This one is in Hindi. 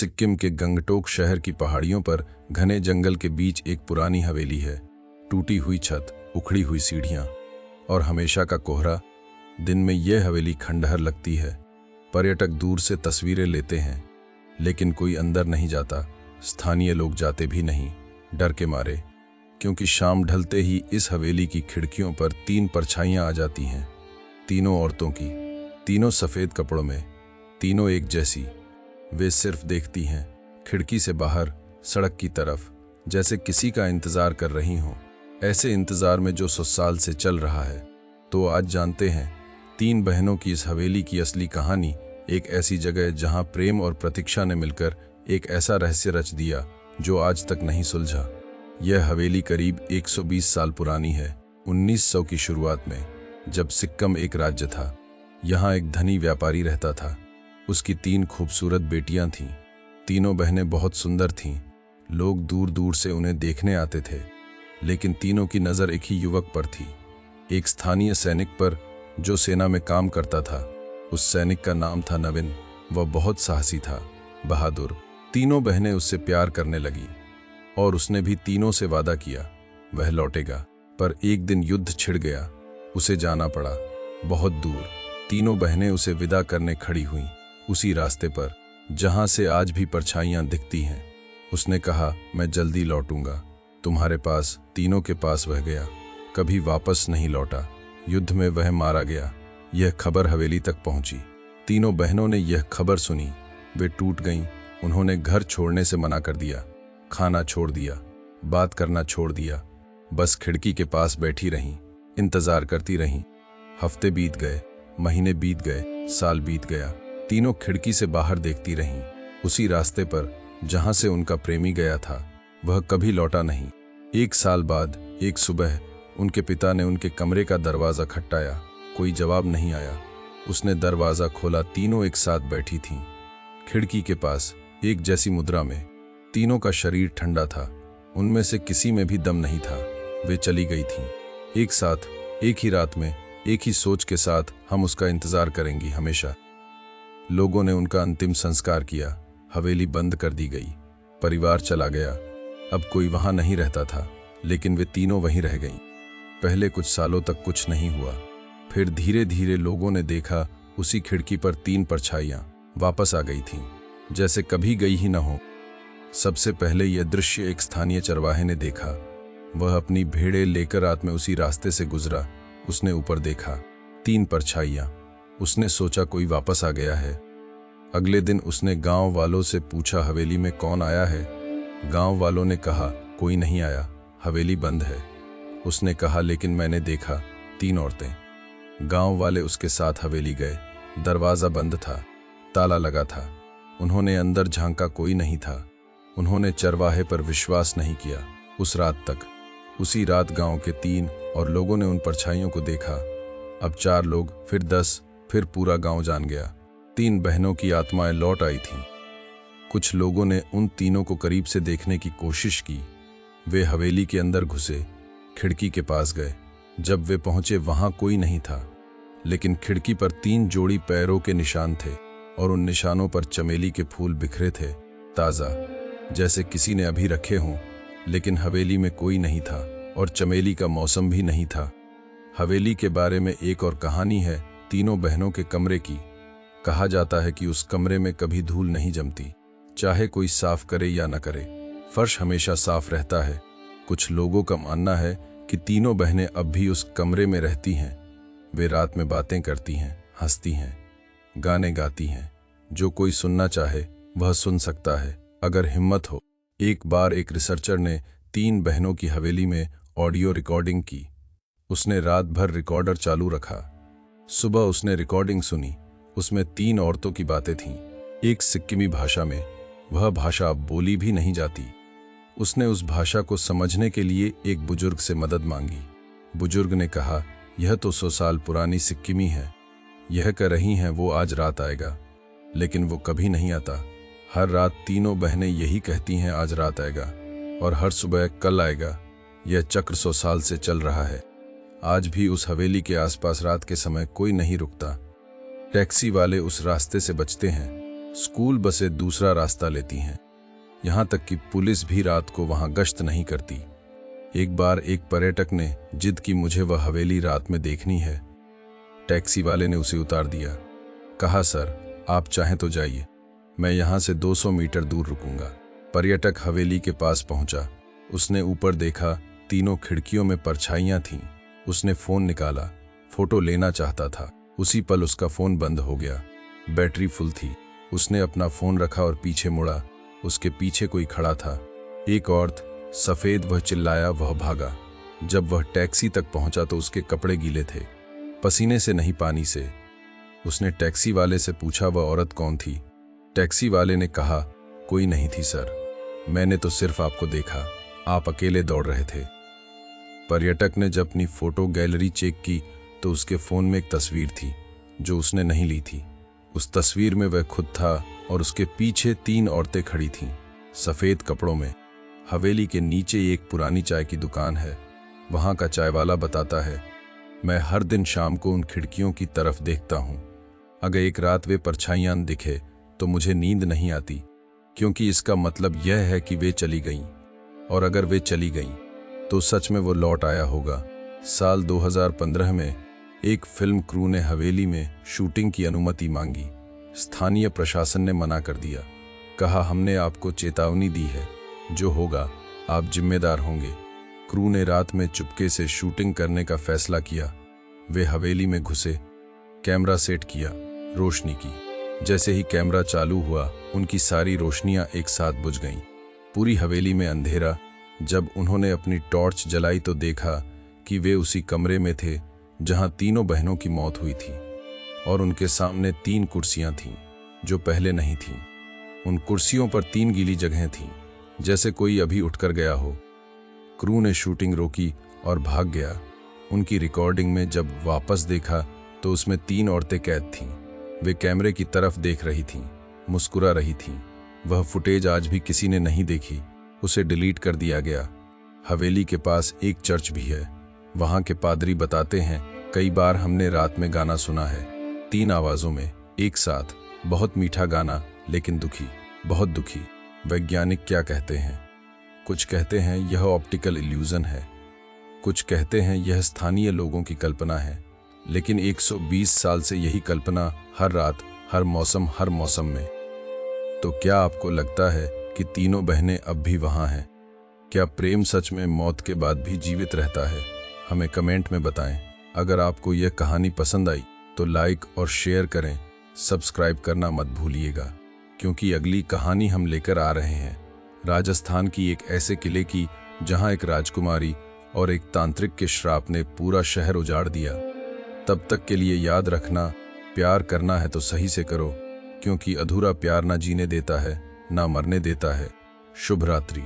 सिक्किम के गंगटोक शहर की पहाड़ियों पर घने जंगल के बीच एक पुरानी हवेली है। टूटी हुई छत, उखड़ी हुई सीढ़ियां और हमेशा का कोहरा। दिन में यह हवेली खंडहर लगती है। पर्यटक दूर से तस्वीरें लेते हैं, लेकिन कोई अंदर नहीं जाता। स्थानीय लोग जाते भी नहीं, डर के मारे, क्योंकि शाम ढलते ही इस हवेली की खिड़कियों पर 3 परछाइयां आ जाती हैं। तीनों औरतों की, तीनों सफ़ेद कपड़ों में, तीनों एक जैसी। वे सिर्फ देखती हैं, खिड़की से बाहर सड़क की तरफ, जैसे किसी का इंतज़ार कर रही हों। ऐसे इंतज़ार में जो 100 साल से चल रहा है। तो आज जानते हैं 3 बहनों की इस हवेली की असली कहानी। एक ऐसी जगह जहां प्रेम और प्रतीक्षा ने मिलकर एक ऐसा रहस्य रच दिया जो आज तक नहीं सुलझा। यह हवेली करीब 120 साल पुरानी है। 1900 की शुरुआत में, जब सिक्किम एक राज्य था, यहाँ एक धनी व्यापारी रहता था। उसकी 3 खूबसूरत बेटियां थीं। तीनों बहनें बहुत सुंदर थीं। लोग दूर दूर से उन्हें देखने आते थे, लेकिन तीनों की नज़र एक ही युवक पर थी, एक स्थानीय सैनिक पर जो सेना में काम करता था। उस सैनिक का नाम था नवीन। वह बहुत साहसी था, बहादुर। तीनों बहनें उससे प्यार करने लगीं और उसने भी तीनों से वादा किया वह लौटेगा। पर एक दिन युद्ध छिड़ गया। उसे जाना पड़ा, बहुत दूर। तीनों बहनें उसे विदा करने खड़ी हुईं, उसी रास्ते पर जहां से आज भी परछाइयां दिखती हैं। उसने कहा, मैं जल्दी लौटूंगा तुम्हारे पास। तीनों के पास वह गया, कभी वापस नहीं लौटा। युद्ध में वह मारा गया। यह खबर हवेली तक पहुंची। तीनों बहनों ने यह खबर सुनी। वे टूट गईं। उन्होंने घर छोड़ने से मना कर दिया, खाना छोड़ दिया, बात करना छोड़ दिया। बस खिड़की के पास बैठी रहीं, इंतजार करती रहीं। हफ्ते बीत गए, महीने बीत गए, साल बीत गया। तीनों खिड़की से बाहर देखती रहीं, उसी रास्ते पर जहां से उनका प्रेमी गया था। वह कभी लौटा नहीं। 1 साल बाद एक सुबह उनके पिता ने उनके कमरे का दरवाज़ा खटखटाया। कोई जवाब नहीं आया। उसने दरवाज़ा खोला। तीनों एक साथ बैठी थीं, खिड़की के पास, एक जैसी मुद्रा में। तीनों का शरीर ठंडा था, उनमें से किसी में भी दम नहीं था। वे चली गई थीं, एक साथ, एक ही रात में, एक ही सोच के साथ, हम उसका इंतज़ार करेंगी हमेशा। लोगों ने उनका अंतिम संस्कार किया। हवेली बंद कर दी गई। परिवार चला गया। अब कोई वहां नहीं रहता था, लेकिन वे तीनों वहीं रह गईं। पहले कुछ सालों तक कुछ नहीं हुआ। फिर धीरे धीरे लोगों ने देखा, उसी खिड़की पर 3 परछाइयां वापस आ गई थीं, जैसे कभी गई ही न हो। सबसे पहले यह दृश्य एक स्थानीय चरवाहे ने देखा। वह अपनी भेड़ें लेकर रात में उसी रास्ते से गुजरा। उसने ऊपर देखा, 3 परछाइयां। उसने सोचा कोई वापस आ गया है। अगले दिन उसने गांव वालों से पूछा, हवेली में कौन आया है? गांव वालों ने कहा, कोई नहीं आया, हवेली बंद है। उसने कहा, लेकिन मैंने देखा 3 औरतें। गांव वाले उसके साथ हवेली गए। दरवाज़ा बंद था, ताला लगा था। उन्होंने अंदर झांका, कोई नहीं था। उन्होंने चरवाहे पर विश्वास नहीं किया उस रात तक। उसी रात गांव के 3 और लोगों ने उन परछाइयों को देखा। अब 4 लोग, फिर 10, फिर पूरा गांव जान गया। 3 बहनों की आत्माएं लौट आई थीं। कुछ लोगों ने उन तीनों को करीब से देखने की कोशिश की। वे हवेली के अंदर घुसे, खिड़की के पास गए। जब वे पहुंचे, वहां कोई नहीं था, लेकिन खिड़की पर 3 जोड़ी पैरों के निशान थे, और उन निशानों पर चमेली के फूल बिखरे थे, ताज़ा, जैसे किसी ने अभी रखे हों। लेकिन हवेली में कोई नहीं था, और चमेली का मौसम भी नहीं था। हवेली के बारे में एक और कहानी है, तीनों बहनों के कमरे की। कहा जाता है कि उस कमरे में कभी धूल नहीं जमती, चाहे कोई साफ करे या न करे। फर्श हमेशा साफ रहता है। कुछ लोगों का मानना है कि तीनों बहनें अब भी उस कमरे में रहती हैं। वे रात में बातें करती हैं, हंसती हैं, गाने गाती हैं। जो कोई सुनना चाहे वह सुन सकता है, अगर हिम्मत हो। एक बार एक रिसर्चर ने 3 बहनों की हवेली में ऑडियो रिकॉर्डिंग की। उसने रात भर रिकॉर्डर चालू रखा। सुबह उसने रिकॉर्डिंग सुनी। उसमें 3 औरतों की बातें थीं, एक सिक्किमी भाषा में। वह भाषा अब बोली भी नहीं जाती। उसने उस भाषा को समझने के लिए एक बुजुर्ग से मदद मांगी। बुजुर्ग ने कहा, यह तो 100 साल पुरानी सिक्किमी है। यह कह रही हैं वो आज रात आएगा, लेकिन वो कभी नहीं आता। हर रात तीनों बहनें यही कहती हैं, आज रात आएगा, और हर सुबह कल आएगा। यह चक्र 100 साल से चल रहा है। आज भी उस हवेली के आसपास रात के समय कोई नहीं रुकता। टैक्सी वाले उस रास्ते से बचते हैं, स्कूल बसें दूसरा रास्ता लेती हैं। यहाँ तक कि पुलिस भी रात को वहाँ गश्त नहीं करती। एक बार एक पर्यटक ने जिद की मुझे वह हवेली रात में देखनी है। टैक्सी वाले ने उसे उतार दिया। कहा, सर आप चाहें तो जाइए, मैं यहाँ से 200 मीटर दूर रुकूंगा। पर्यटक हवेली के पास पहुंचा। उसने ऊपर देखा, तीनों खिड़कियों में परछाइयां थीं। उसने फोन निकाला, फोटो लेना चाहता था। उसी पल उसका फोन बंद हो गया। बैटरी फुल थी। उसने अपना फोन रखा और पीछे मुड़ा। उसके पीछे कोई खड़ा था, एक औरत, सफेद। वह चिल्लाया, वह भागा। जब वह टैक्सी तक पहुंचा तो उसके कपड़े गीले थे, पसीने से नहीं पानी से। उसने टैक्सी वाले से पूछा, वह औरत कौन थी? टैक्सी वाले ने कहा, कोई नहीं थी सर, मैंने तो सिर्फ आपको देखा, आप अकेले दौड़ रहे थे। पर्यटक ने जब अपनी फोटो गैलरी चेक की तो उसके फोन में एक तस्वीर थी जो उसने नहीं ली थी। उस तस्वीर में वह खुद था और उसके पीछे 3 औरतें खड़ी थीं, सफेद कपड़ों में। हवेली के नीचे एक पुरानी चाय की दुकान है। वहां का चायवाला बताता है, मैं हर दिन शाम को उन खिड़कियों की तरफ देखता हूं। अगर एक रात वे परछाइयां दिखे तो मुझे नींद नहीं आती, क्योंकि इसका मतलब यह है कि वे चली गईं। और अगर वे चली गईं तो सच में वो लौट आया होगा। साल 2015 में एक फिल्म क्रू ने हवेली में शूटिंग की अनुमति मांगी। स्थानीय प्रशासन ने मना कर दिया। कहा, हमने आपको चेतावनी दी है, जो होगा आप जिम्मेदार होंगे। क्रू ने रात में चुपके से शूटिंग करने का फैसला किया। वे हवेली में घुसे, कैमरा सेट किया, रोशनी की। जैसे ही कैमरा चालू हुआ, उनकी सारी रोशनियां एक साथ बुझ गईं। पूरी हवेली में अंधेरा। जब उन्होंने अपनी टॉर्च जलाई तो देखा कि वे उसी कमरे में थे जहां तीनों बहनों की मौत हुई थी, और उनके सामने 3 कुर्सियां थीं जो पहले नहीं थीं। उन कुर्सियों पर 3 गीली जगहें थीं, जैसे कोई अभी उठकर गया हो। क्रू ने शूटिंग रोकी और भाग गया। उनकी रिकॉर्डिंग में जब वापस देखा तो उसमें 3 औरतें कैद थीं। वे कैमरे की तरफ देख रही थीं, मुस्कुरा रही थीं। वह फुटेज आज भी किसी ने नहीं देखी, उसे डिलीट कर दिया गया। हवेली के पास एक चर्च भी है। वहां के पादरी बताते हैं, कई बार हमने रात में गाना सुना है, 3 आवाजों में एक साथ। बहुत मीठा गाना, लेकिन दुखी, बहुत दुखी। वैज्ञानिक क्या कहते हैं? कुछ कहते हैं यह ऑप्टिकल इल्यूजन है, कुछ कहते हैं यह स्थानीय लोगों की कल्पना है। लेकिन 120 साल से यही कल्पना हर रात, हर मौसम में। तो क्या आपको लगता है कि तीनों बहनें अब भी वहां हैं? क्या प्रेम सच में मौत के बाद भी जीवित रहता है? हमें कमेंट में बताएं। अगर आपको यह कहानी पसंद आई तो लाइक और शेयर करें। सब्सक्राइब करना मत भूलिएगा, क्योंकि अगली कहानी हम लेकर आ रहे हैं राजस्थान की एक ऐसे किले की जहां एक राजकुमारी और एक तांत्रिक के श्राप ने पूरा शहर उजाड़ दिया। तब तक के लिए याद रखना, प्यार करना है तो सही से करो, क्योंकि अधूरा प्यार ना जीने देता है, ना मरने देता है। शुभ रात्रि।